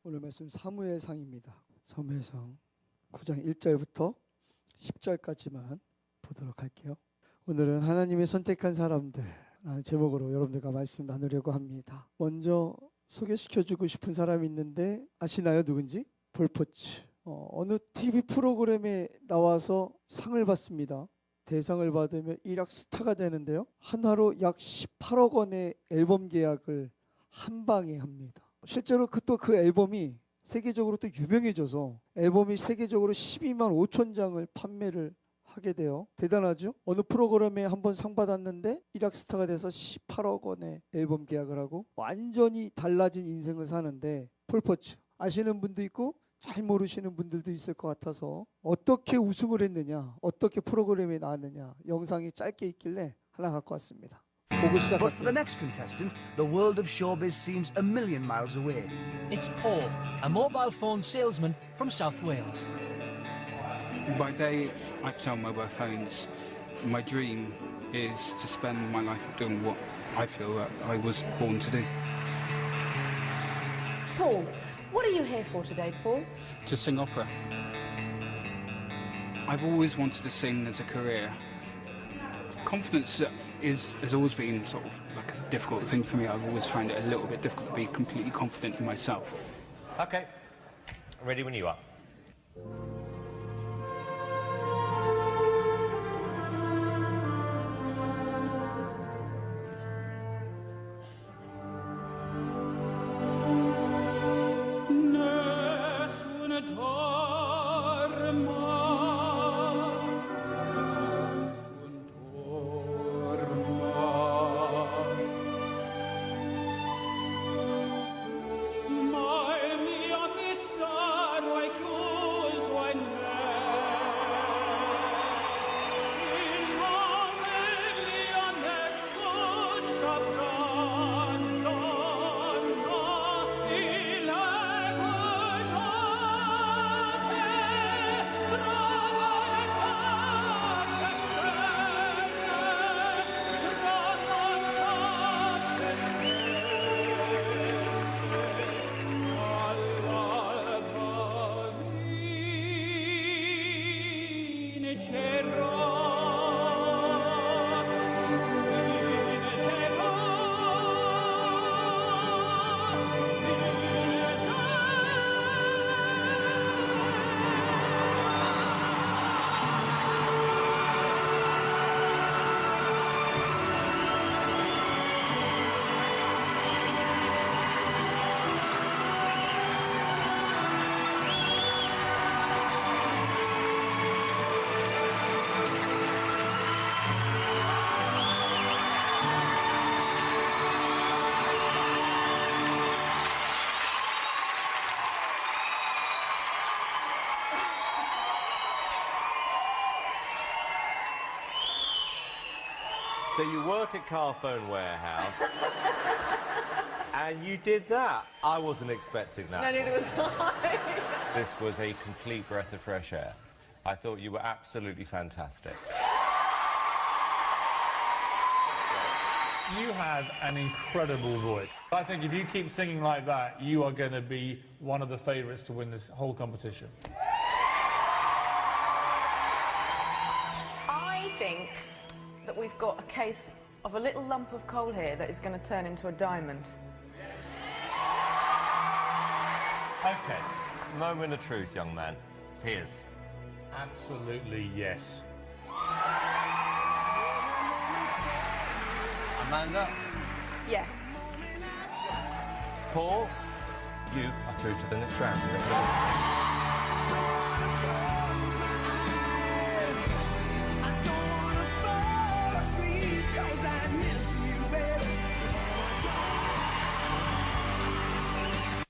오늘 말씀 사무엘상입니다. 사무엘상 9장 1절부터 10절까지만 보도록 할게요. 오늘은 하나님의 선택한 사람들라는 제목으로 여러분들과 말씀 나누려고 합니다. 먼저 소개시켜주고 싶은 사람이 있는데 아시나요? 누군지? 폴포츠. 어느 TV 프로그램에 나와서 상을 받습니다. 대상을 받으면 일약 스타가 되는데요. 하나로 약 18억 원의 앨범 계약을 한 방에 합니다. 실제로 그 앨범이 세계적으로 또 유명해져서 앨범이 세계적으로 12만 5천 장을 판매를 하게 돼요. 대단하죠? 어느 프로그램에 한번 상 받았는데 일약 스타가 돼서 18억 원의 앨범 계약을 하고 완전히 달라진 인생을 사는데, 폴포츠 아시는 분도 있고 잘 모르시는 분들도 있을 것 같아서 어떻게 우승을 했느냐, 어떻게 프로그램에 나왔느냐 영상이 짧게 있길래 하나 갖고 왔습니다. 보고 But for the 시작할게요. next contestant, the world of showbiz seems a million miles away. It's Paul, a mobile phone salesman from South Wales. By day, I sell mobile phones. My dream is to spend my life doing what I feel that I was born to do. Paul, what are you here for today, Paul? To sing opera. I've always wanted to sing as a career. Confidence has always been sort of like a difficult thing for me. I've always found it a little bit difficult to be completely confident in myself. Okay. Ready when you are. So you work at Carphone Warehouse, and you did that. I wasn't expecting that. No, neither was I. This was a complete breath of fresh air. I thought you were absolutely fantastic. You have an incredible voice. I think if you keep singing like that, you are going to be one of the favourites to win this whole competition. I think that we've got a case of a little lump of coal here that is going to turn into a diamond. Okay, moment of truth, young man. Here's. Absolutely yes. Amanda, Yes. Paul, you are through to the next round.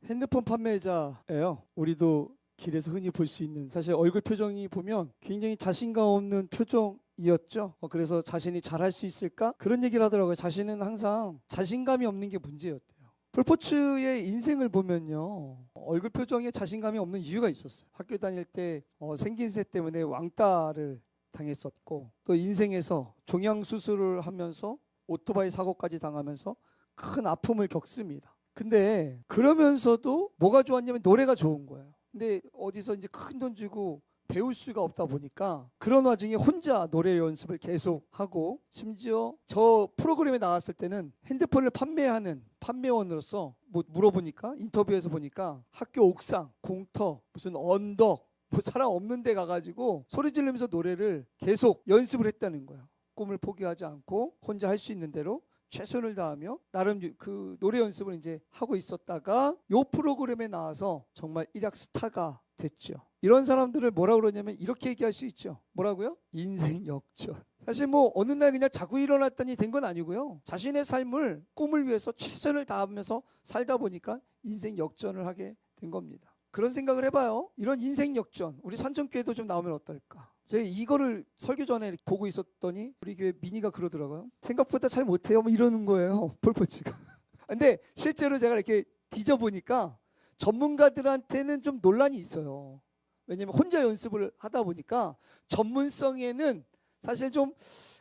핸드폰 판매자예요. 우리도 길에서 흔히 볼 수 있는, 사실 얼굴 표정이 보면 굉장히 자신감 없는 표정이었죠. 그래서 자신이 잘할 수 있을까? 그런 얘기를 하더라고요. 자신은 항상 자신감이 없는 게 문제였대요. 폴포츠의 인생을 보면요, 얼굴 표정에 자신감이 없는 이유가 있었어요. 학교 다닐 때 생긴새 때문에 왕따를 당했었고, 또 인생에서 종양 수술을 하면서 오토바이 사고까지 당하면서 큰 아픔을 겪습니다. 근데 그러면서도 뭐가 좋았냐면 노래가 좋은 거예요. 근데 어디서 이제 큰 돈 주고 배울 수가 없다 보니까 그런 와중에 혼자 노래 연습을 계속 하고, 심지어 저 프로그램에 나왔을 때는 핸드폰을 판매하는 판매원으로서 뭐 물어보니까, 인터뷰에서 보니까 학교 옥상, 공터, 무슨 언덕, 뭐 사람 없는 데 가가지고 소리 지르면서 노래를 계속 연습을 했다는 거예요. 꿈을 포기하지 않고 혼자 할 수 있는 대로 최선을 다하며 나름 그 노래 연습을 이제 하고 있었다가 요 프로그램에 나와서 정말 일약 스타가 됐죠. 이런 사람들을 뭐라 그러냐면 이렇게 얘기할 수 있죠. 뭐라고요? 인생 역전. 사실 뭐 어느 날 그냥 자고 일어났더니 된 건 아니고요. 자신의 삶을, 꿈을 위해서 최선을 다하면서 살다 보니까 인생 역전을 하게 된 겁니다. 그런 생각을 해봐요. 이런 인생 역전, 우리 산정교회도 좀 나오면 어떨까? 제가 이거를 설교 전에 보고 있었더니 우리 교회 미니가 그러더라고요. 생각보다 잘 못해요. 뭐 이러는 거예요. 볼포치가. 근데 실제로 제가 이렇게 뒤져보니까 전문가들한테는 좀 논란이 있어요. 왜냐면 혼자 연습을 하다 보니까 전문성에는 사실 좀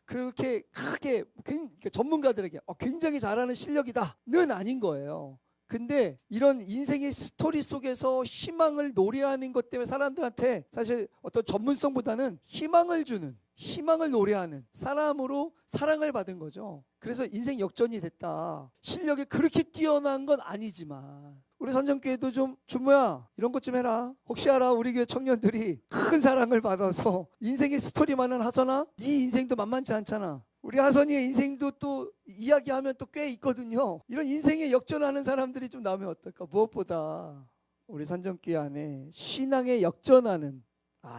그렇게 크게 전문가들에게 굉장히 잘하는 실력이다는 아닌 거예요. 근데 이런 인생의 스토리 속에서 희망을 노래하는 것 때문에 사람들한테 사실 어떤 전문성보다는 희망을 주는, 희망을 노래하는 사람으로 사랑을 받은 거죠. 그래서 인생 역전이 됐다. 실력이 그렇게 뛰어난 건 아니지만 우리 선정교회도 좀 준모야 이런 것 좀 해라. 혹시 알아, 우리 교회 청년들이 큰 사랑을 받아서 인생의 스토리 많은 하선아, 네 인생도 만만치 않잖아. 우리 하선이의 인생도 또 이야기하면 또 꽤 있거든요. 이런 인생에 역전하는 사람들이 좀 나오면 어떨까. 무엇보다 우리 산정교회 안에 신앙에 역전하는,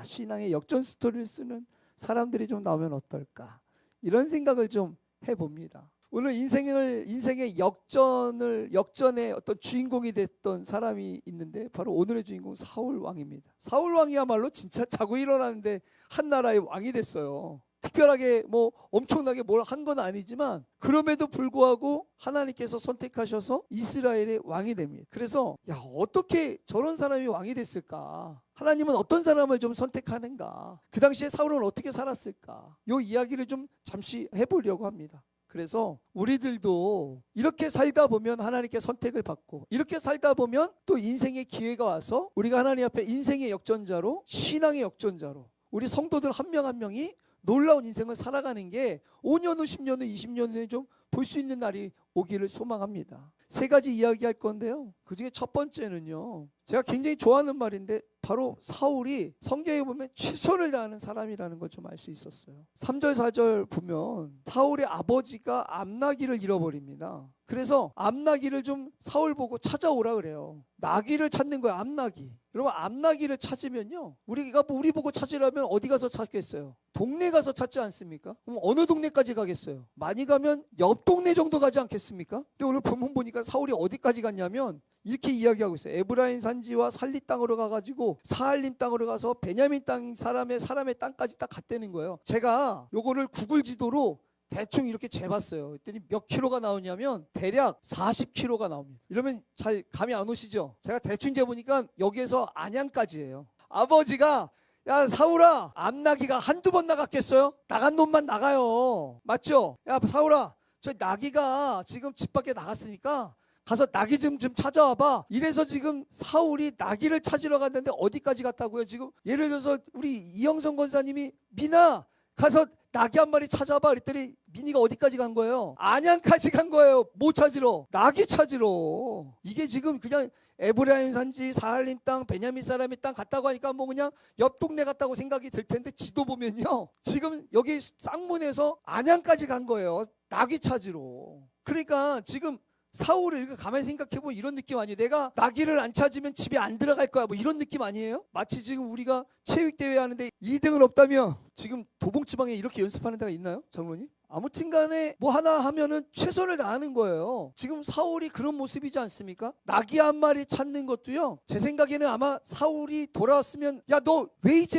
신앙의 역전 스토리를 쓰는 사람들이 좀 나오면 어떨까, 이런 생각을 좀 해봅니다. 오늘 인생의 역전의 어떤 주인공이 됐던 사람이 있는데 바로 오늘의 주인공 사울 왕입니다. 사울 왕이야말로 진짜 자고 일어나는데 한 나라의 왕이 됐어요. 특별하게 뭐 엄청나게 뭘 한 건 아니지만 그럼에도 불구하고 하나님께서 선택하셔서 이스라엘의 왕이 됩니다. 그래서 어떻게 저런 사람이 왕이 됐을까? 하나님은 어떤 사람을 좀 선택하는가? 그 당시에 사울은 어떻게 살았을까? 이 이야기를 좀 잠시 해보려고 합니다. 그래서 우리들도 이렇게 살다 보면 하나님께 선택을 받고, 이렇게 살다 보면 또 인생의 기회가 와서 우리가 하나님 앞에 인생의 역전자로, 신앙의 역전자로 우리 성도들 한 명 한 명이 놀라운 인생을 살아가는 게 5년 후, 10년 후, 20년 후에 좀 볼 수 있는 날이 오기를 소망합니다. 3가지 이야기할 건데요. 그중에 첫 번째는요, 제가 굉장히 좋아하는 말인데 바로 사울이 성경에 보면 최선을 다하는 사람이라는 걸 좀 알 수 있었어요. 3절 4절 보면 사울의 아버지가 암나귀를 잃어버립니다. 그래서 암나귀를 좀 사울 보고 찾아오라 그래요. 나귀를 찾는 거예요. 암나귀. 여러분, 암나귀를 찾으면요, 우리가 우리 보고 찾으려면 어디 가서 찾겠어요? 동네 가서 찾지 않습니까? 그럼 어느 동네까지 가겠어요? 많이 가면 옆 동네 정도 가지 않겠습니까? 근데 오늘 본문 보니까 사울이 어디까지 갔냐면 이렇게 이야기하고 있어요. 에브라임 산지와 살리 땅으로 가가지고 사할림 땅으로 가서 베냐민 땅 사람의 땅까지 딱 갔다는 거예요. 제가 요거를 구글 지도로 대충 이렇게 재봤어요. 그랬더니 몇 킬로가 나오냐면 대략 40킬로가 나옵니다. 이러면 잘 감이 안 오시죠? 제가 대충 재보니까 여기에서 안양까지예요. 아버지가 야 사울아, 암나귀가 한두 번 나갔겠어요? 나간 놈만 나가요. 맞죠? 야 사울아, 저 나귀가 지금 집 밖에 나갔으니까 가서 나귀 좀 찾아와봐. 이래서 지금 사울이 나귀를 찾으러 갔는데 어디까지 갔다고요? 지금 예를 들어서 우리 이영선 권사님이 미나 가서 나귀 한 마리 찾아봐 그랬더니 미니가 어디까지 간 거예요? 안양까지 간 거예요. 뭐 찾으러? 나귀 찾으러. 이게 지금 그냥 에브라임 산지, 사할림 땅, 베냐민 사람의 땅 갔다고 하니까 뭐 그냥 옆 동네 갔다고 생각이 들 텐데 지도 보면요, 지금 여기 쌍문에서 안양까지 간 거예요. 나귀 찾으러. 그러니까 지금 사울을 이거 가만히 생각해보면 이런 느낌 아니에요? 내가 나귀를 안 찾으면 집에 안 들어갈 거야, 뭐 이런 느낌 아니에요? 마치 지금 우리가 체육대회 하는데 2등은 없다며 지금 도봉지방에 이렇게 연습하는 데가 있나요? 장로님? 아무튼 간에 뭐 하나 하면은 최선을 다하는 거예요. 지금 사울이 그런 모습이지 않습니까? 나귀 한 마리 찾는 것도요, 제 생각에는 아마 사울이 돌아왔으면 야 너 왜 이제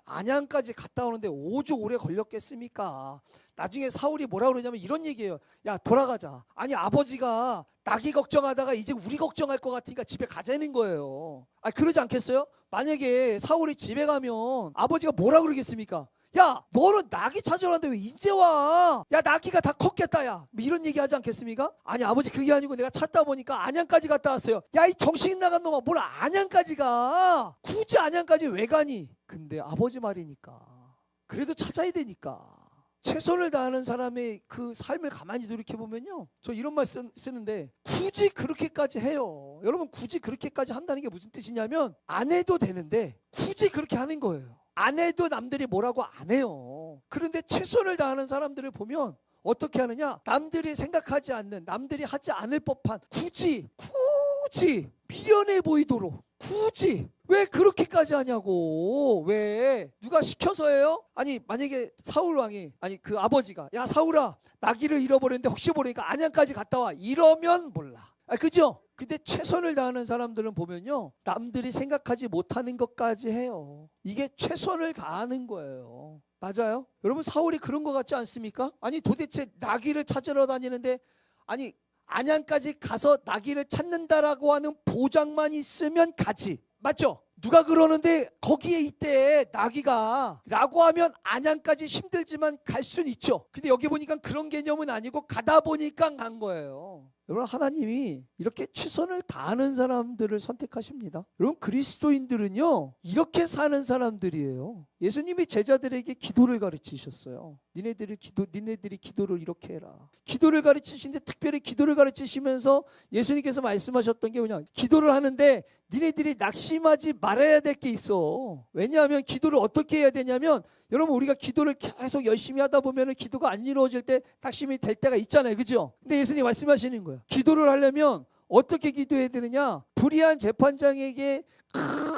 안양까지 갔다 오는데 5주 오래 걸렸겠습니까? 나중에 사울이 뭐라 그러냐면 이런 얘기예요. 야 돌아가자. 아니 아버지가 나귀 걱정하다가 이제 우리 걱정할 것 같으니까 집에 가자는 거예요. 그러지 않겠어요? 만약에 사울이 집에 가면 아버지가 뭐라 그러겠습니까? 야 너는 나귀 찾으러 왔는데 왜 이제 와? 야 나귀가 다 컸겠다 야. 뭐 이런 얘기 하지 않겠습니까? 아니 아버지 그게 아니고 내가 찾다 보니까 안양까지 갔다 왔어요. 야 이 정신 나간 놈아 뭘 안양까지 가? 굳이 안양까지 왜 가니? 근데 아버지 말이니까 그래도 찾아야 되니까 최선을 다하는 사람의 그 삶을 가만히 돌이켜보면요, 저 이런 말 쓰는데 굳이 그렇게까지 해요. 여러분 굳이 그렇게까지 한다는 게 무슨 뜻이냐면 안 해도 되는데 굳이 그렇게 하는 거예요. 안 해도 남들이 뭐라고 안 해요. 그런데 최선을 다하는 사람들을 보면 어떻게 하느냐, 남들이 생각하지 않는, 남들이 하지 않을 법한 굳이 미련해 보이도록 굳이 왜 그렇게까지 하냐고. 왜 누가 시켜서 해요? 아니 만약에 사울 왕이, 아니 그 아버지가 야 사울아 나귀를 잃어버렸는데 혹시 모르니까 안양까지 갔다 와 이러면 몰라. 그죠? 근데 최선을 다하는 사람들은 보면요 남들이 생각하지 못하는 것까지 해요. 이게 최선을 다하는 거예요. 맞아요? 여러분 사울이 그런 것 같지 않습니까? 아니 도대체 나귀를 찾으러 다니는데 아니 안양까지 가서 나귀를 찾는다라고 하는 보장만 있으면 가지. 맞죠? 누가 그러는데 거기에 있대 나귀가 라고 하면 안양까지 힘들지만 갈 수는 있죠. 근데 여기 보니까 그런 개념은 아니고 가다 보니까 간 거예요. 여러분 하나님이 이렇게 최선을 다하는 사람들을 선택하십니다. 여러분 그리스도인들은요 이렇게 사는 사람들이에요. 예수님이 제자들에게 기도를 가르치셨어요. 니네들이 기도를 이렇게 해라. 기도를 가르치시는데 특별히 기도를 가르치시면서 예수님께서 말씀하셨던 게 뭐냐, 기도를 하는데 니네들이 낙심하지 말아야 될 게 있어. 왜냐하면 기도를 어떻게 해야 되냐면, 여러분 우리가 기도를 계속 열심히 하다 보면 기도가 안 이루어질 때 낙심이 될 때가 있잖아요. 그죠? 근데 예수님 말씀하시는 거예요. 기도를 하려면 어떻게 기도해야 되느냐, 불의한 재판장에게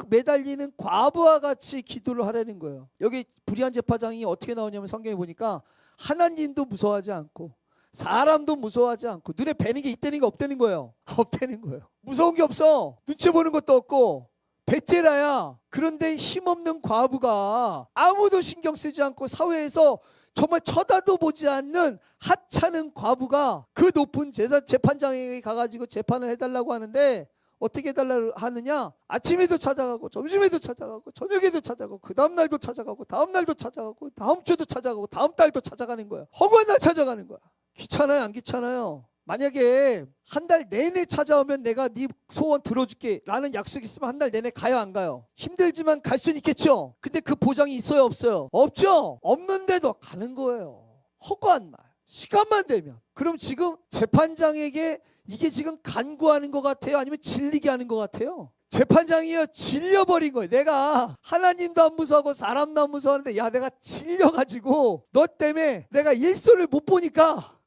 매달리는 과부와 같이 기도를 하라는 거예요. 여기 불의한 재판장이 어떻게 나오냐면 성경에 보니까 하나님도 무서워하지 않고 사람도 무서워하지 않고 눈에 뵈는 게 있다는 게 없다는 거예요. 없다는 거예요. 무서운 게 없어. 눈치 보는 것도 없고 배째라야. 그런데 힘없는 과부가 아무도 신경 쓰지 않고 사회에서 정말 쳐다도 보지 않는 하찮은 과부가 그 높은 재판장에게 가가지고 재판을 해달라고 하는데 어떻게 해달라고 하느냐, 아침에도 찾아가고 점심에도 찾아가고 저녁에도 찾아가고 그 다음날도 찾아가고 다음날도 찾아가고 다음 주도 찾아가고 다음 달도 찾아가는 거야. 허구한 날 찾아가는 거야. 귀찮아요 안 귀찮아요? 만약에 한 달 내내 찾아오면 내가 네 소원 들어줄게 라는 약속이 있으면 한 달 내내 가요 안 가요? 힘들지만 갈 수는 있겠죠. 근데 그 보장이 있어요 없어요? 없죠. 없는데도 가는 거예요. 허구한 날 시간만 되면. 그럼 지금 재판장에게 이게 지금 간구하는 것 같아요? 아니면 질리게 하는 것 같아요? 재판장이요 질려버린 거예요. 내가 하나님도 안 무서워하고 사람도 안 무서워하는데 야 내가 질려가지고 너 때문에 내가 일소를 못 보니까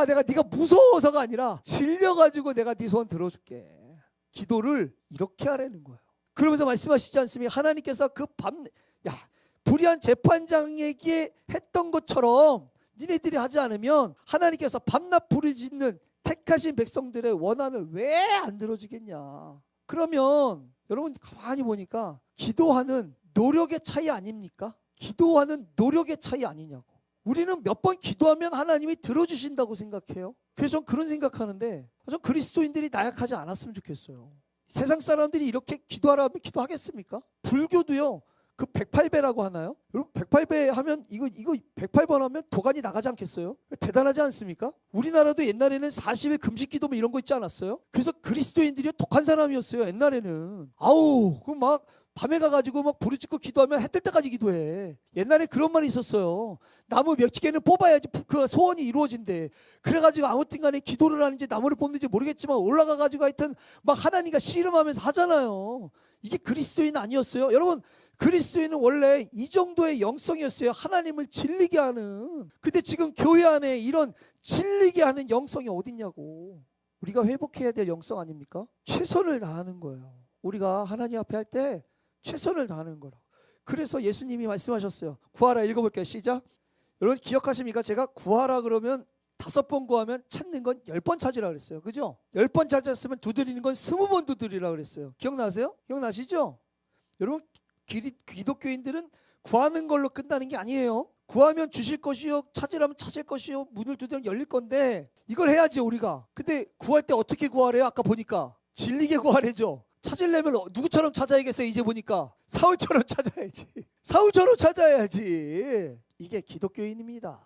내가 네가 무서워서가 아니라 질려가지고 내가 네 소원 들어줄게. 기도를 이렇게 하라는 거예요. 그러면서 말씀하시지 않습니까? 하나님께서 그 불의한 재판장에게 했던 것처럼 니네들이 하지 않으면 하나님께서 밤낮 부르짖는 택하신 백성들의 원한을 왜 안 들어주겠냐. 그러면 여러분 가만히 보니까 기도하는 노력의 차이 아닙니까? 기도하는 노력의 차이 아니냐고. 우리는 몇 번 기도하면 하나님이 들어주신다고 생각해요. 그래서 전 그런 생각하는데, 전 그리스도인들이 나약하지 않았으면 좋겠어요. 세상 사람들이 이렇게 기도하라 하면 기도하겠습니까? 불교도요 그 108배라고 하나요? 여러분 108배 하면 이거 108번 하면 도관이 나가지 않겠어요? 대단하지 않습니까? 우리나라도 옛날에는 40일 금식 기도 뭐 이런 거 있지 않았어요? 그래서 그리스도인들이 독한 사람이었어요 옛날에는. 그럼 막 밤에 가가지고 막 부르짖고 기도하면 해 뜰 때까지 기도해. 옛날에 그런 말이 있었어요. 나무 몇 개는 뽑아야지 그 소원이 이루어진대. 그래가지고 아무튼 간에 기도를 하는지 나무를 뽑는지 모르겠지만 올라가가지고 하여튼 막 하나님과 씨름하면서 하잖아요. 이게 그리스도인 아니었어요? 여러분 그리스도인은 원래 이 정도의 영성이었어요. 하나님을 질리게 하는. 근데 지금 교회 안에 이런 질리게 하는 영성이 어딨냐고. 우리가 회복해야 될 영성 아닙니까? 최선을 다하는 거예요. 우리가 하나님 앞에 할 때 최선을 다하는 거라. 그래서 예수님이 말씀하셨어요. 구하라. 읽어볼게요. 시작. 여러분 기억하십니까? 제가 구하라 그러면 5번 구하면 찾는 건 10번 찾으라 그랬어요. 그죠? 10번 찾았으면 두드리는 건 20번 두드리라 그랬어요. 기억나세요? 기억나시죠? 여러분 기독교인들은 구하는 걸로 끝나는 게 아니에요. 구하면 주실 것이요, 찾으라면 찾을 것이요, 문을 두드리면 열릴 건데 이걸 해야지 우리가. 근데 구할 때 어떻게 구하래요? 아까 보니까 질리게 구하래죠. 찾으려면 누구처럼 찾아야겠어요? 이제 보니까 사울처럼 찾아야지. 사울처럼 찾아야지. 이게 기독교인입니다.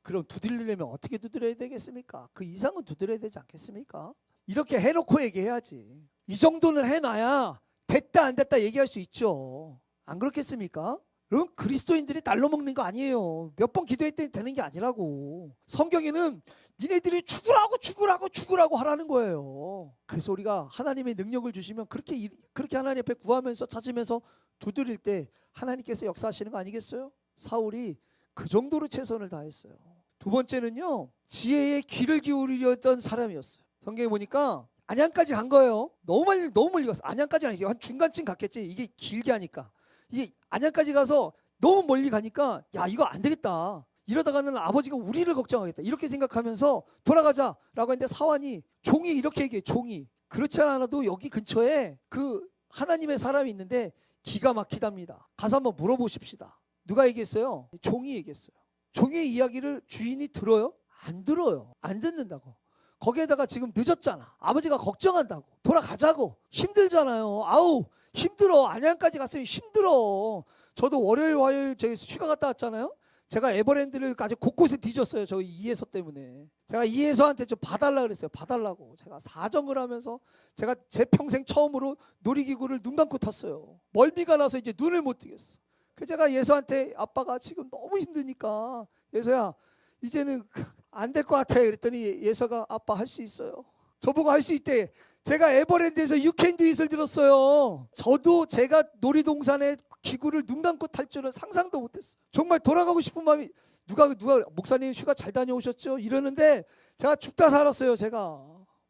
그럼 두드리려면 어떻게 두드려야 되겠습니까? 그 이상은 두드려야 되지 않겠습니까? 이렇게 해놓고 얘기해야지. 이 정도는 해놔야 됐다 안 됐다 얘기할 수 있죠. 안 그렇겠습니까? 여러분, 그리스도인들이 날로 먹는 거 아니에요. 몇 번 기도했더니 되는 게 아니라고. 성경에는 니네들이 죽으라고 하라는 거예요. 그래서 우리가 하나님의 능력을 주시면 그렇게 하나님 앞에 구하면서 찾으면서 두드릴 때 하나님께서 역사하시는 거 아니겠어요? 사울이 그 정도로 최선을 다했어요. 두 번째는요, 지혜의 귀를 기울이려던 사람이었어요. 성경에 보니까 안양까지 간 거예요. 너무 멀리 갔어. 안양까지는 아니지, 한 중간쯤 갔겠지. 이게 길게 하니까. 이게 안양까지 가서 너무 멀리 가니까 야, 이거 안 되겠다. 이러다가는 아버지가 우리를 걱정하겠다. 이렇게 생각하면서 돌아가자라고 했는데 사환이, 종이 이렇게 얘기해. 종이. 그렇지 않아도 여기 근처에 그 하나님의 사람이 있는데 기가 막히답니다. 가서 한번 물어보십시다. 누가 얘기했어요? 종이 얘기했어요. 종의 이야기를 주인이 들어요? 안 들어요. 안 듣는다고. 거기에다가 지금 늦었잖아. 아버지가 걱정한다고. 돌아가자고. 힘들잖아요. 아우 힘들어. 안양까지 갔으면 힘들어. 저도 월요일 화요일 저기 휴가 갔다 왔잖아요. 제가 에버랜드를 아주 곳곳에 뒤졌어요. 저 이해서 때문에. 제가 이해서한테 좀 봐달라 그랬어요. 봐달라고. 제가 사정을 하면서 제가 제 평생 처음으로 놀이기구를 눈 감고 탔어요. 멀미가 나서 이제 눈을 못 뜨겠어. 그래서 제가 예서한테 아빠가 지금 너무 힘드니까 예서야 이제는 안 될 것 같아 그랬더니 예서가 아빠 할 수 있어요. 저보고 할 수 있대. 제가 에버랜드에서 You Can Do It을 들었어요. 저도 제가 놀이동산에 기구를 눈 감고 탈 줄은 상상도 못했어요. 정말 돌아가고 싶은 마음이 누가 목사님 휴가 잘 다녀오셨죠? 이러는데 제가 죽다 살았어요. 제가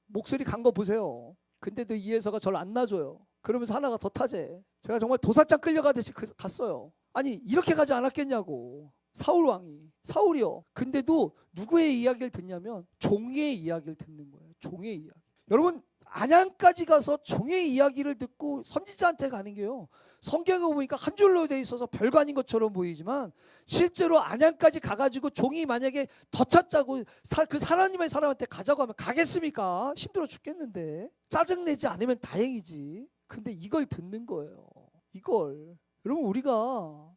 목소리 간 거 보세요. 근데도 이해서가 저를 안 놔줘요. 그러면서 하나가 더 타재. 제가 정말 도살장 끌려가듯이 갔어요. 아니 이렇게 가지 않았겠냐고. 사울 왕이. 사울이요. 근데도 누구의 이야기를 듣냐면 종의 이야기를 듣는 거예요. 종의 이야기. 여러분 안양까지 가서 종의 이야기를 듣고 선지자한테 가는 게요. 성경에 보니까 한 줄로 돼 있어서 별거 아닌 것처럼 보이지만 실제로 안양까지 가가지고 종이 만약에 더 찾자고 그 하나님의 사람한테 가자고 하면 가겠습니까? 힘들어 죽겠는데. 짜증내지 않으면 다행이지. 근데 이걸 듣는 거예요. 이걸. 여러분 우리가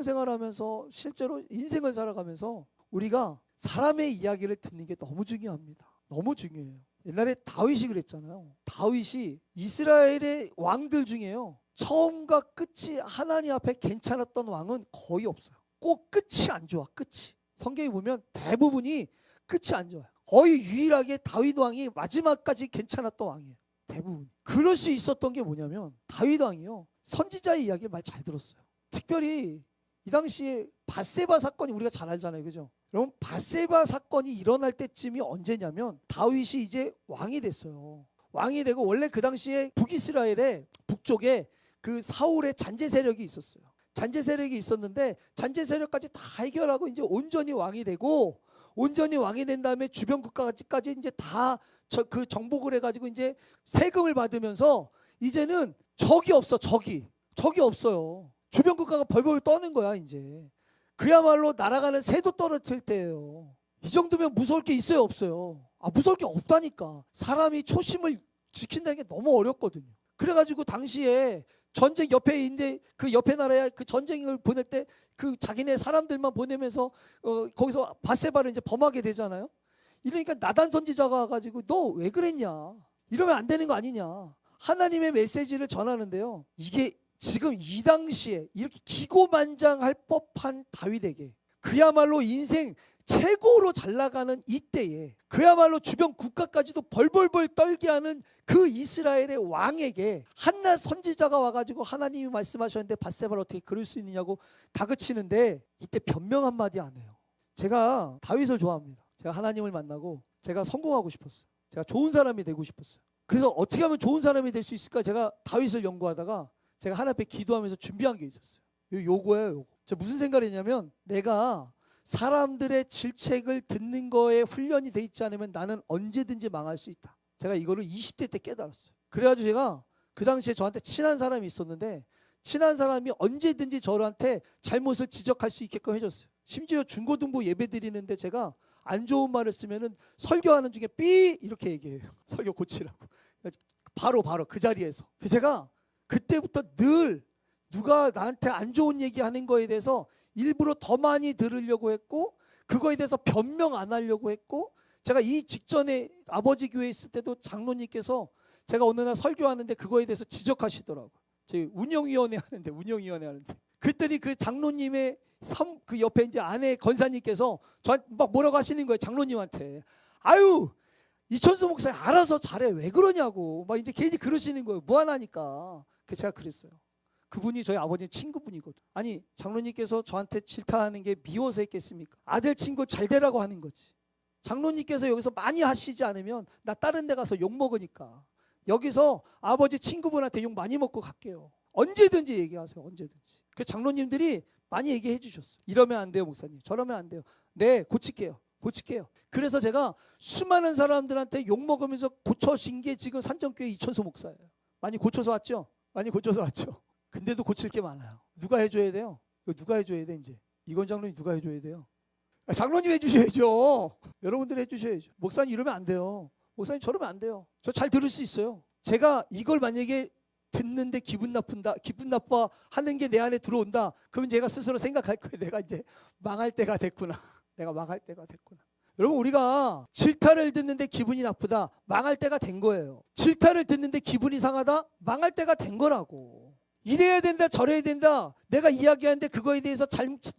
신앙생활하면서 실제로 인생을 살아가면서 우리가 사람의 이야기를 듣는 게 너무 중요합니다. 너무 중요해요. 옛날에 다윗이 그랬잖아요. 다윗이 이스라엘의 왕들 중에요. 처음과 끝이 하나님 앞에 괜찮았던 왕은 거의 없어요. 꼭 끝이 안 좋아. 끝이. 성경에 보면 대부분이 끝이 안 좋아요. 거의 유일하게 다윗 왕이 마지막까지 괜찮았던 왕이에요. 대부분. 그럴 수 있었던 게 뭐냐면 다윗 왕이요. 선지자의 이야기를 많이 잘 들었어요. 특별히 이 당시에 밧세바 사건이 우리가 잘 알잖아요. 그죠? 여러분 밧세바 사건이 일어날 때쯤이 언제냐면 다윗이 이제 왕이 됐어요. 왕이 되고 원래 그 당시에 북이스라엘의 북쪽에 그 사울의 잔재 세력이 있었어요. 잔재 세력이 있었는데 잔재 세력까지 다 해결하고 이제 온전히 왕이 되고 온전히 왕이 된 다음에 주변 국가까지 이제 다 그 정복을 해가지고 이제 세금을 받으면서 이제는 적이 없어. 적이 없어요. 주변 국가가 벌벌 떠는 거야 이제. 그야말로 날아가는 새도 떨어뜨릴 때예요. 이 정도면 무서울 게 있어요 없어요? 무서울 게 없다니까. 사람이 초심을 지킨다는 게 너무 어렵거든요. 그래가지고 당시에 전쟁 옆에 이제 그 옆에 나라에 그 전쟁을 보낼 때 그 자기네 사람들만 보내면서 거기서 밧세바를 이제 범하게 되잖아요. 이러니까 나단 선지자가 와가지고 너 왜 그랬냐? 이러면 안 되는 거 아니냐? 하나님의 메시지를 전하는데요. 이게 지금 이 당시에 이렇게 기고만장할 법한 다윗에게 그야말로 인생 최고로 잘 나가는 이때에 그야말로 주변 국가까지도 벌벌벌 떨게 하는 그 이스라엘의 왕에게 한낱 선지자가 와가지고 하나님이 말씀하셨는데 밧세바를 어떻게 그럴 수 있느냐고 다그치는데 이때 변명 한마디 안 해요. 제가 다윗을 좋아합니다. 제가 하나님을 만나고 제가 성공하고 싶었어요. 제가 좋은 사람이 되고 싶었어요. 그래서 어떻게 하면 좋은 사람이 될 수 있을까 제가 다윗을 연구하다가 제가 하나님 앞에 기도하면서 준비한 게 있었어요. 요거예요. 요거. 제가 무슨 생각을 했냐면 내가 사람들의 질책을 듣는 거에 훈련이 돼 있지 않으면 나는 언제든지 망할 수 있다. 제가 이거를 20대 때 깨달았어요. 그래가지고 제가 그 당시에 저한테 친한 사람이 있었는데 친한 사람이 언제든지 저한테 잘못을 지적할 수 있게끔 해줬어요. 심지어 중고등부 예배 드리는데 제가 안 좋은 말을 쓰면은 설교하는 중에 삐 이렇게 얘기해요. 설교 고치라고. 바로 그 자리에서. 제가 그때부터 늘 누가 나한테 안 좋은 얘기하는 거에 대해서 일부러 더 많이 들으려고 했고 그거에 대해서 변명 안 하려고 했고 제가 이 직전에 아버지 교회에 있을 때도 장로님께서 제가 어느 날 설교하는데 그거에 대해서 지적하시더라고요. 저희 운영위원회 하는데 그랬더니 그 장로님의 그 옆에 이제 아내 건사님께서 저한테 막 뭐라고 하시는 거예요. 장로님한테. 아유 이천수 목사님 알아서 잘해 왜 그러냐고 막 이제 괜히 그러시는 거예요. 무안하니까. 그 제가 그랬어요. 그분이 저희 아버님 친구분이거든. 아니 장로님께서 저한테 질타하는 게 미워서 했겠습니까? 아들 친구 잘 되라고 하는 거지. 장로님께서 여기서 많이 하시지 않으면 나 다른 데 가서 욕 먹으니까 여기서 아버지 친구분한테 욕 많이 먹고 갈게요. 언제든지 얘기하세요. 언제든지. 그 장로님들이 많이 얘기해 주셨어요. 이러면 안 돼요 목사님. 저러면 안 돼요. 네 고칠게요. 그래서 제가 수많은 사람들한테 욕 먹으면서 고쳐진 게 지금 산정교회 이천수 목사예요. 많이 고쳐서 왔죠? 근데도 고칠 게 많아요. 누가 해줘야 돼요? 이거 누가 해줘야 돼 이제? 이건 장로님 누가 해줘야 돼요? 장로님 해주셔야죠. 여러분들 해주셔야죠. 목사님 이러면 안 돼요. 목사님 저러면 안 돼요. 저 잘 들을 수 있어요. 제가 이걸 만약에 듣는데 기분 나빠 하는 게 내 안에 들어온다. 그러면 제가 스스로 생각할 거예요. 내가 이제 망할 때가 됐구나. 여러분 우리가 질타를 듣는데 기분이 나쁘다. 망할 때가 된 거예요. 질타를 듣는데 기분이 상하다. 망할 때가 된 거라고. 이래야 된다 저래야 된다 내가 이야기하는데 그거에 대해서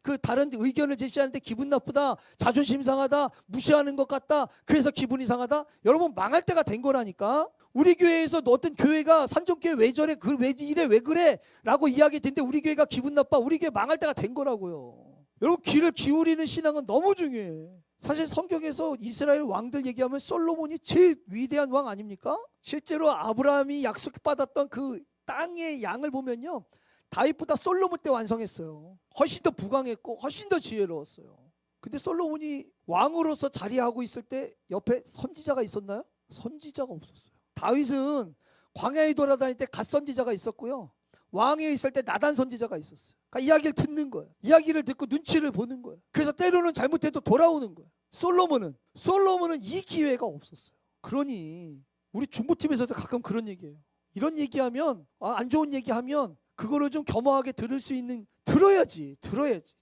그 다른 의견을 제시하는데 기분 나쁘다 자존심 상하다 무시하는 것 같다 그래서 기분이 상하다. 여러분 망할 때가 된 거라니까. 우리 교회에서 어떤 교회가 산정교회 왜 저래 왜 이래 왜 그래 라고 이야기 듣는데 우리 교회가 기분 나빠. 우리 교회 망할 때가 된 거라고요. 여러분 귀를 기울이는 신앙은 너무 중요해. 사실 성경에서 이스라엘 왕들 얘기하면 솔로몬이 제일 위대한 왕 아닙니까? 실제로 아브라함이 약속받았던 그 땅의 양을 보면요 다윗보다 솔로몬 때 완성했어요. 훨씬 더 부강했고 훨씬 더 지혜로웠어요. 근데 솔로몬이 왕으로서 자리하고 있을 때 옆에 선지자가 있었나요? 선지자가 없었어요. 다윗은 광야에 돌아다닐 때 갓 선지자가 있었고요. 왕에 있을 때 나단 선지자가 있었어요. 그러니까 이야기를 듣는 거예요. 이야기를 듣고 눈치를 보는 거예요. 그래서 때로는 잘못해도 돌아오는 거예요. 솔로몬은 이 기회가 없었어요. 그러니 우리 중보팀에서도 가끔 그런 얘기해요. 이런 얘기하면 안 좋은 얘기하면 그거를 좀 겸허하게 들을 수 있는 들어야지.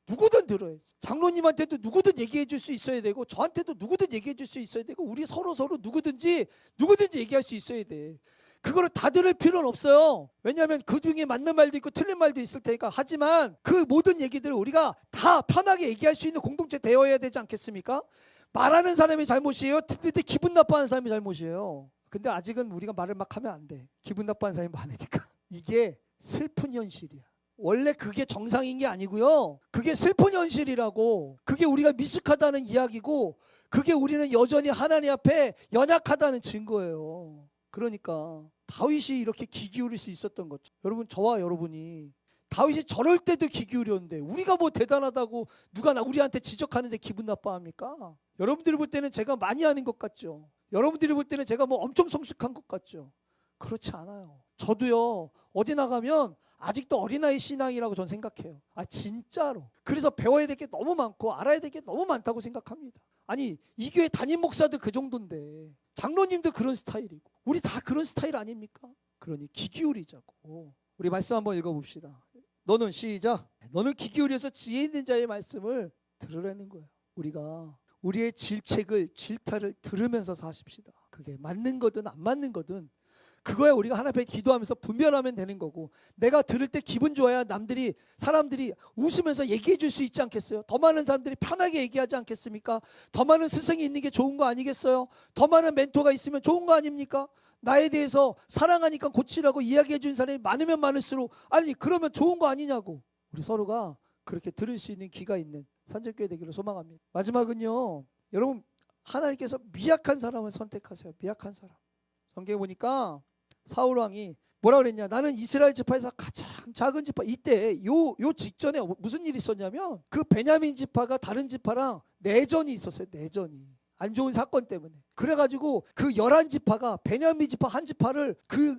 누구든 들어야지. 장로님한테도 누구든 얘기해 줄 수 있어야 되고 저한테도 누구든 얘기해 줄 수 있어야 되고 우리 서로 누구든지 얘기할 수 있어야 돼. 그거를 다 들을 필요는 없어요. 왜냐하면 그 중에 맞는 말도 있고 틀린 말도 있을 테니까. 하지만 그 모든 얘기들을 우리가 다 편하게 얘기할 수 있는 공동체 되어야 되지 않겠습니까? 말하는 사람이 잘못이에요. 듣는데 기분 나빠하는 사람이 잘못이에요. 근데 아직은 우리가 말을 막 하면 안 돼. 기분 나빠하는 사람이 많으니까. 이게 슬픈 현실이야. 원래 그게 정상인 게 아니고요. 그게 슬픈 현실이라고. 그게 우리가 미숙하다는 이야기고 그게 우리는 여전히 하나님 앞에 연약하다는 증거예요. 그러니까 다윗이 이렇게 귀 기울일 수 있었던 거죠. 여러분 저와 여러분이 다윗이 저럴 때도 귀 기울였는데 우리가 뭐 대단하다고 누가 우리한테 지적하는데 기분 나빠합니까? 여러분들이 볼 때는 제가 많이 하는 것 같죠. 여러분들이 볼 때는 제가 뭐 엄청 성숙한 것 같죠. 그렇지 않아요. 저도요 어디 나가면 아직도 어린아이 신앙이라고 저는 생각해요. 진짜로. 그래서 배워야 될 게 너무 많고 알아야 될 게 너무 많다고 생각합니다. 아니 이 교회 담임 목사도 그 정도인데 장로님도 그런 스타일이고 우리 다 그런 스타일 아닙니까? 그러니 귀 기울이자고. 우리 말씀 한번 읽어봅시다. 너는 시작. 너는 귀 기울여서 지혜 있는 자의 말씀을 들으라는 거예요. 우리가 우리의 질타를 들으면서 사십시다. 그게 맞는 거든 안 맞는 거든 그거야 우리가 하나님 앞에 기도하면서 분별하면 되는 거고 내가 들을 때 기분 좋아야 사람들이 웃으면서 얘기해 줄 수 있지 않겠어요? 더 많은 사람들이 편하게 얘기하지 않겠습니까? 더 많은 스승이 있는 게 좋은 거 아니겠어요? 더 많은 멘토가 있으면 좋은 거 아닙니까? 나에 대해서 사랑하니까 고치라고 이야기해 준 사람이 많으면 많을수록 그러면 좋은 거 아니냐고. 우리 서로가 그렇게 들을 수 있는 귀가 있는 산정교회 되기를 소망합니다. 마지막은요. 여러분 하나님께서 미약한 사람을 선택하세요. 미약한 사람. 성경에 보니까 사울 왕이 뭐라 그랬냐? 나는 이스라엘 지파에서 가장 작은 지파. 이때 요 직전에 무슨 일이 있었냐면 그 베냐민 지파가 다른 지파랑 내전이 있었어요. 내전이. 안 좋은 사건 때문에. 그래가지고 그 11지파가 베냐민 지파 한 지파를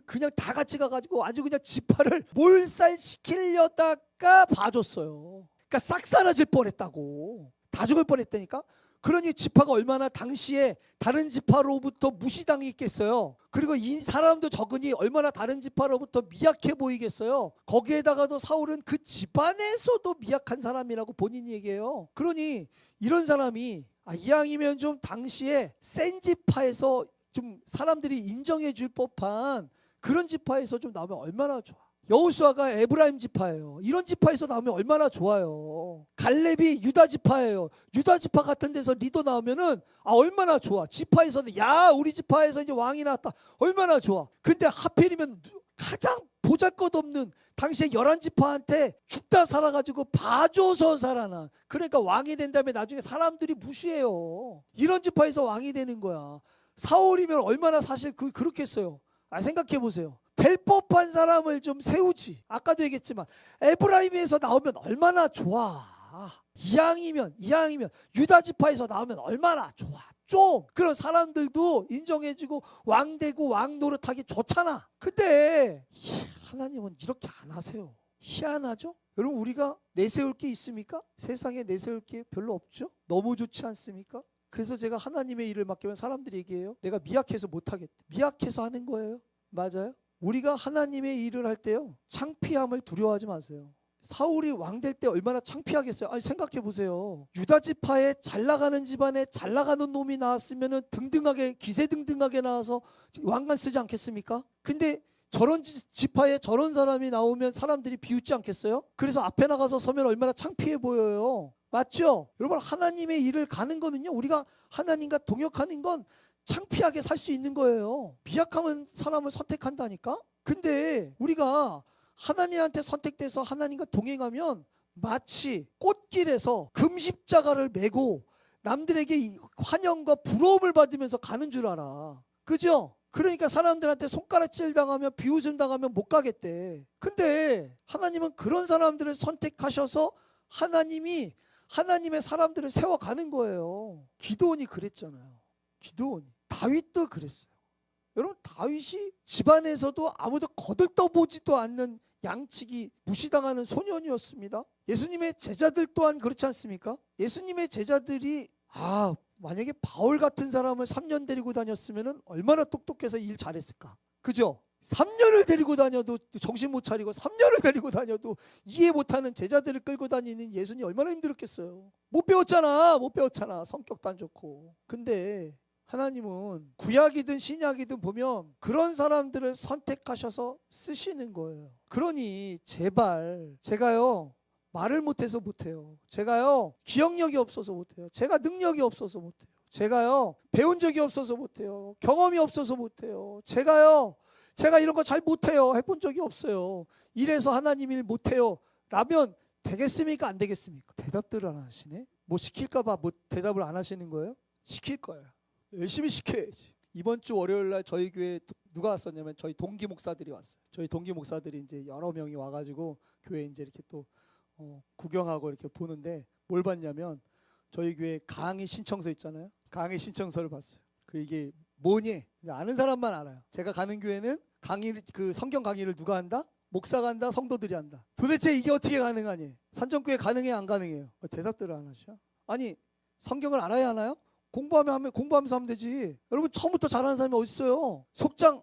그냥 다 같이 가가지고 아주 그냥 지파를 몰살시키려다가 봐줬어요. 그러니까 싹 사라질 뻔했다고. 다 죽을 뻔했다니까. 그러니 지파가 얼마나 당시에 다른 지파로부터 무시당했겠어요. 그리고 이 사람도 적으니 얼마나 다른 지파로부터 미약해 보이겠어요. 거기에다가도 사울은 그 집안에서도 미약한 사람이라고 본인이 얘기해요. 그러니 이런 사람이 이왕이면 좀 당시에 센 지파에서 좀 사람들이 인정해 줄 법한 그런 지파에서 좀 나오면 얼마나 좋아. 여호수아가 에브라임 지파예요. 이런 지파에서 나오면 얼마나 좋아요. 갈렙이 유다 지파예요. 유다 지파 같은 데서 리더 나오면은 얼마나 좋아. 지파에서는 야 우리 지파에서 이제 왕이 나왔다. 얼마나 좋아. 근데 하필이면 가장 보잘것없는 당시에 11지파한테 죽다 살아가지고 봐줘서 살아난, 그러니까 왕이 된 다음에 나중에 사람들이 무시해요. 이런 지파에서 왕이 되는 거야. 사울이면 얼마나 사실 그렇겠어요. 생각해 보세요. 될 법한 사람을 좀 세우지. 아까도 얘기했지만 에브라임에서 나오면 얼마나 좋아. 이왕이면 유다 지파에서 나오면 얼마나 좋아. 좀 그런 사람들도 인정해주고 왕 되고 왕 노릇하기 좋잖아. 근데 하나님은 이렇게 안 하세요. 희한하죠? 여러분, 우리가 내세울 게 있습니까? 세상에 내세울 게 별로 없죠? 너무 좋지 않습니까? 그래서 제가 하나님의 일을 맡기면 사람들이 얘기해요. 내가 미약해서 못하겠대. 미약해서 하는 거예요. 맞아요? 우리가 하나님의 일을 할 때요, 창피함을 두려워하지 마세요. 사울이 왕 될 때 얼마나 창피하겠어요. 아니, 생각해 보세요. 유다 지파에 잘 나가는 집안에 잘 나가는 놈이 나왔으면은 등등하게, 기세등등하게 나와서 왕관 쓰지 않겠습니까? 근데 저런 지파에 저런 사람이 나오면 사람들이 비웃지 않겠어요? 그래서 앞에 나가서 서면 얼마나 창피해 보여요. 맞죠? 여러분, 하나님의 일을 가는 거는요, 우리가 하나님과 동역하는 건 창피하게 살 수 있는 거예요. 미약한 사람을 선택한다니까? 근데 우리가 하나님한테 선택돼서 하나님과 동행하면 마치 꽃길에서 금십자가를 메고 남들에게 환영과 부러움을 받으면서 가는 줄 알아. 그죠? 그러니까 사람들한테 손가락질 당하면, 비웃음 당하면 못 가겠대. 근데 하나님은 그런 사람들을 선택하셔서 하나님이 하나님의 사람들을 세워가는 거예요. 기드온이 그랬잖아요. 기드온이. 다윗도 그랬어요. 여러분, 다윗이 집안에서도 아무도 거들떠보지도 않는 양치기 무시당하는 소년이었습니다. 예수님의 제자들 또한 그렇지 않습니까? 예수님의 제자들이 만약에 바울 같은 사람을 3년 데리고 다녔으면 얼마나 똑똑해서 일 잘했을까. 그죠? 3년을 데리고 다녀도 정신 못 차리고 3년을 데리고 다녀도 이해 못하는 제자들을 끌고 다니는 예수님이 얼마나 힘들었겠어요. 못 배웠잖아. 성격도 안 좋고. 근데 하나님은 구약이든 신약이든 보면 그런 사람들을 선택하셔서 쓰시는 거예요. 그러니 제발, 제가요 말을 못해서 못해요. 제가요 기억력이 없어서 못해요. 제가 능력이 없어서 못해요. 제가요 배운 적이 없어서 못해요. 경험이 없어서 못해요. 제가 이런 거 잘 못해요. 해본 적이 없어요. 이래서 하나님 일 못해요 라면 되겠습니까? 안 되겠습니까? 대답들을 안 하시네. 뭐 시킬까 봐 뭐 대답을 안 하시는 거예요? 시킬 거예요. 열심히 시켜야지. 이번 주 월요일 날 저희 교회에 누가 왔었냐면 저희 동기 목사들이 왔어요. 저희 동기 목사들이 이제 여러 명이 와가지고 교회 이제 이렇게 또 구경하고 이렇게 보는데 뭘 봤냐면 저희 교회 강의 신청서 있잖아요. 강의 신청서를 봤어요. 이게 뭐니? 아는 사람만 알아요. 제가 가는 교회는 성경 강의를 누가 한다? 목사가 한다, 성도들이 한다. 도대체 이게 어떻게 가능하니? 산정교회 가능해요, 안 가능해요? 대답들을 안 하셔. 아니, 성경을 알아야 하나요? 공부하면서 하면 되지. 여러분, 처음부터 잘하는 사람이 어디 있어요? 속장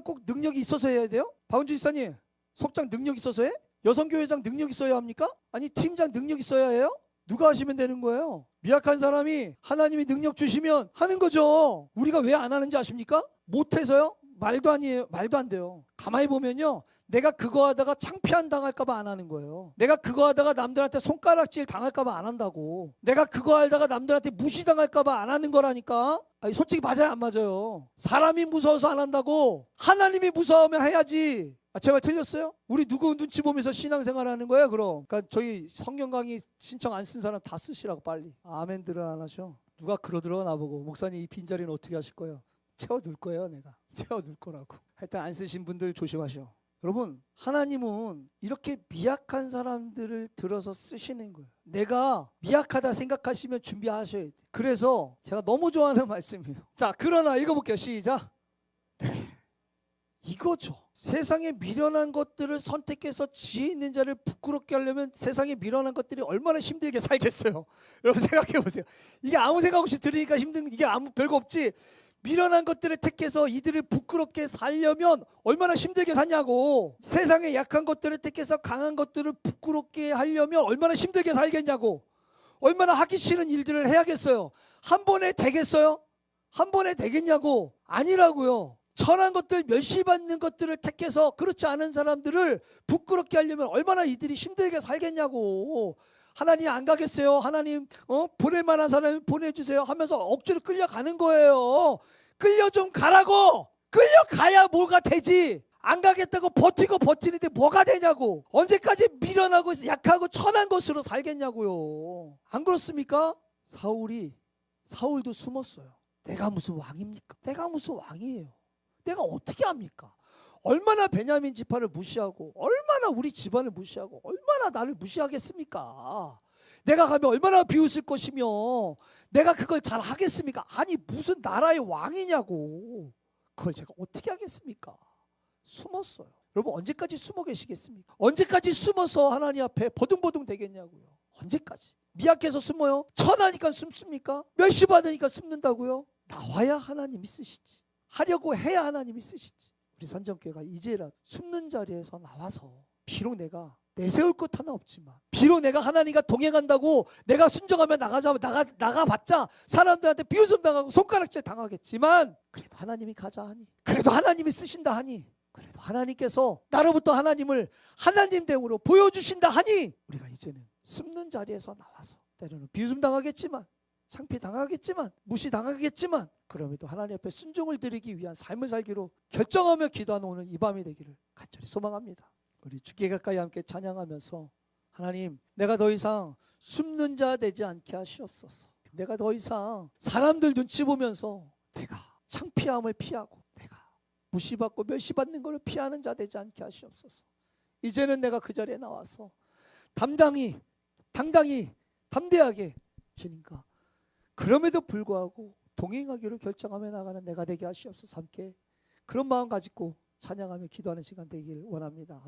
꼭 능력이 있어서 해야 돼요? 박은주 지사님, 속장 능력 있어서 해? 여성교회장 능력 있어야 합니까? 아니, 팀장 능력 있어야 해요? 누가 하시면 되는 거예요? 미약한 사람이 하나님이 능력 주시면 하는 거죠. 우리가 왜 안 하는지 아십니까? 못해서요? 말도 아니에요. 말도 안 돼요. 가만히 보면요, 내가 그거 하다가 창피한 당할까 봐 안 하는 거예요. 내가 그거 하다가 남들한테 손가락질 당할까 봐 안 한다고. 내가 그거 하다가 남들한테 무시당할까 봐 안 하는 거라니까. 솔직히 맞아요, 안 맞아요? 사람이 무서워서 안 한다고. 하나님이 무서우면 해야지. 제 말 틀렸어요? 우리 누구 눈치 보면서 신앙생활 하는 거예요, 그럼? 그러니까 저희 성경 강의 신청 안 쓴 사람 다 쓰시라고 빨리. 아멘들을 안 하셔. 누가 그러더라고 나보고. 목사님, 이 빈자리는 어떻게 하실 거예요? 채워둘 거예요, 내가. 채워둘 거라고. 하여튼 안 쓰신 분들 조심하셔. 여러분, 하나님은 이렇게 미약한 사람들을 들어서 쓰시는 거예요. 내가 미약하다 생각하시면 준비하셔야 돼요. 그래서 제가 너무 좋아하는 말씀이에요. 자, 그러나 읽어볼게요. 시작. 네. 이거죠. 세상에 미련한 것들을 선택해서 지혜 있는 자를 부끄럽게 하려면 세상에 미련한 것들이 얼마나 힘들게 살겠어요. 여러분 생각해 보세요. 이게 아무 생각 없이 들으니까 힘든, 이게 아무 별거 없지. 미련한 것들을 택해서 이들을 부끄럽게 살려면 얼마나 힘들게 사냐고. 세상에 약한 것들을 택해서 강한 것들을 부끄럽게 하려면 얼마나 힘들게 살겠냐고. 얼마나 하기 싫은 일들을 해야겠어요. 한 번에 되겠어요? 한 번에 되겠냐고. 아니라고요. 천한 것들, 멸시받는 것들을 택해서 그렇지 않은 사람들을 부끄럽게 하려면 얼마나 이들이 힘들게 살겠냐고. 하나님 안 가겠어요? 하나님 보낼 만한 사람 보내주세요 하면서 억지로 끌려가는 거예요. 끌려 좀 가라고. 끌려가야 뭐가 되지. 안 가겠다고 버티는데 뭐가 되냐고. 언제까지 미련하고 약하고 천한 것으로 살겠냐고요. 안 그렇습니까? 사울도 숨었어요. 내가 무슨 왕입니까? 내가 무슨 왕이에요? 내가 어떻게 합니까? 얼마나 베냐민 지파를 무시하고 얼마나 우리 집안을 무시하고 얼마나 나를 무시하겠습니까? 내가 가면 얼마나 비웃을 것이며 내가 그걸 잘 하겠습니까? 아니 무슨 나라의 왕이냐고. 그걸 제가 어떻게 하겠습니까? 숨었어요. 여러분 언제까지 숨어 계시겠습니까? 언제까지 숨어서 하나님 앞에 버둥버둥 되겠냐고요. 언제까지? 미약해서 숨어요? 천하니까 숨습니까? 멸시받으니까 숨는다고요? 나와야 하나님이 쓰시지. 하려고 해야 하나님이 쓰시지. 우리 산정교회가 이제라도 숨는 자리에서 나와서 비록 내가 내세울 것 하나 없지만 비록 내가 하나님과 동행한다고 내가 순종하면 나가봤자 사람들한테 비웃음 당하고 손가락질 당하겠지만 그래도 하나님이 가자 하니 그래도 하나님이 쓰신다 하니 그래도 하나님께서 나로부터 하나님을 하나님됨으로 보여주신다 하니 우리가 이제는 숨는 자리에서 나와서 때로는 비웃음 당하겠지만 창피 당하겠지만 무시 당하겠지만 그럼에도 하나님 앞에 순종을 드리기 위한 삶을 살기로 결정하며 기도하는 오늘 이 밤이 되기를 간절히 소망합니다. 우리 주께 가까이 함께 찬양하면서 하나님 내가 더 이상 숨는 자 되지 않게 하시옵소서. 내가 더 이상 사람들 눈치 보면서 내가 창피함을 피하고 내가 무시받고 멸시받는 것을 피하는 자 되지 않게 하시옵소서. 이제는 내가 그 자리에 나와서 당당히 담대하게 주님과 그럼에도 불구하고 동행하기로 결정하며 나가는 내가 되게 하시옵소서. 함께 그런 마음 가지고 찬양하며 기도하는 시간 되기를 원합니다.